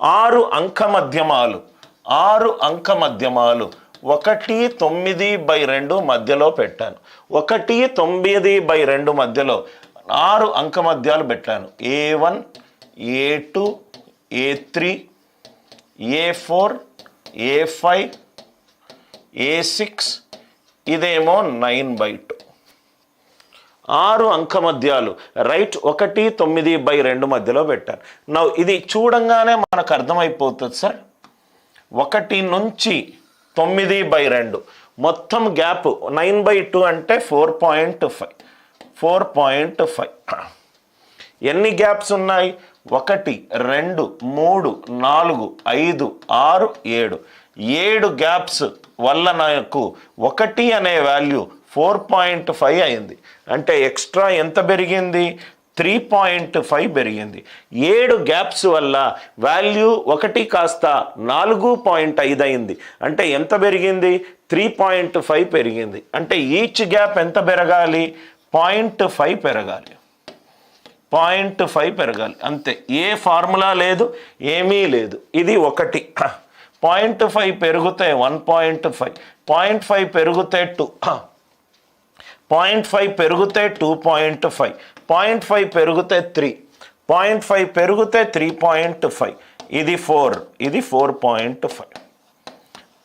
6 అంక మధ్యమాలు 6 అంక మధ్యమాలు 1, 9/2 మధ్యలో పెట్టాను. 1, 9/2 మధ్యలో 6 అంక మధ్యాలు పెట్టాను. A1, A2, A3, A4, A5, A6, ఇదేమో 9/2. 6 అంక మధ్యాలు రైట్ 1, 9/2 మధ్యలో పెట్టాను. నా ఇది చూడంగానే మనకు అర్థమైపోతుంది సార్. 1 నుంచి 9/2 మొత్తం గ్యాప్ 9/2 అంటే 4.5. 4.5 ఎన్ని గ్యాప్స్ ఉన్నాయి? 1, 2, 3, 4, 5, 6, 7. 7 గ్యాప్స్ వల్ల నాకు 1 అనే వాల్యూ 4.5 అయింది. అంటే ఎక్స్ట్రా ఎంత పెరిగింది? 3.5 పెరిగింది. 7 గ్యాప్స్ వల్ల వాల్యూ 1 కాస్త 4.5 అయింది. అంటే ఎంత పెరిగింది? 3.5 పెరిగింది. అంటే ఈచ్ గ్యాప్ ఎంత పెరగాలి? 0.5 పెరగాలి. 0.5 పెరగాలి అంతే. ఏ ఫార్ములా లేదు, ఏమీ లేదు. ఇది 1. 0.5 పెరిగితే 1.5, 0.5 పెరిగితే 2, 0.5 పెరిగితే 2.5, 0.5 పెరిగితే 3, 0.5 పెరిగితే 3.5, ఇది 4, ఇది 4.5.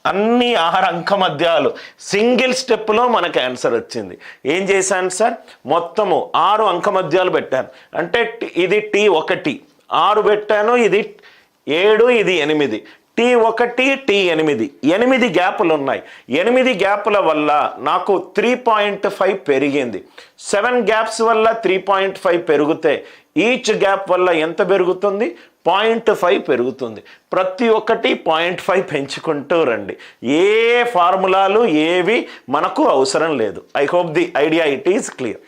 అన్ని 6 అంక మధ్యాలు సింగిల్ స్టెప్లో మనకు ఆన్సర్ వచ్చింది. ఏం చేశాను సార్? మొత్తము 6 అంక మధ్యాలు పెట్టాను. అంటే ఇది T1 6 పెట్టాను, ఇది 7, ఇది 8. T1, T8 8 గ్యాపులు ఉన్నాయి. 8 గ్యాపుల వల్ల నాకు 3.5 పెరిగింది. 7 గ్యాప్స్ వల్ల 3.5 పెరిగితే ఈచ్ గ్యాప్ వల్ల ఎంత పెరుగుతుంది? 0.5 పెరుగుతుంది. ప్రతి ఒక్కటి 0.5 పెంచుకుంటూ రండి. ఏ ఫార్ములాలు ఏవి మనకు అవసరం లేదు. I hope the idea it is clear.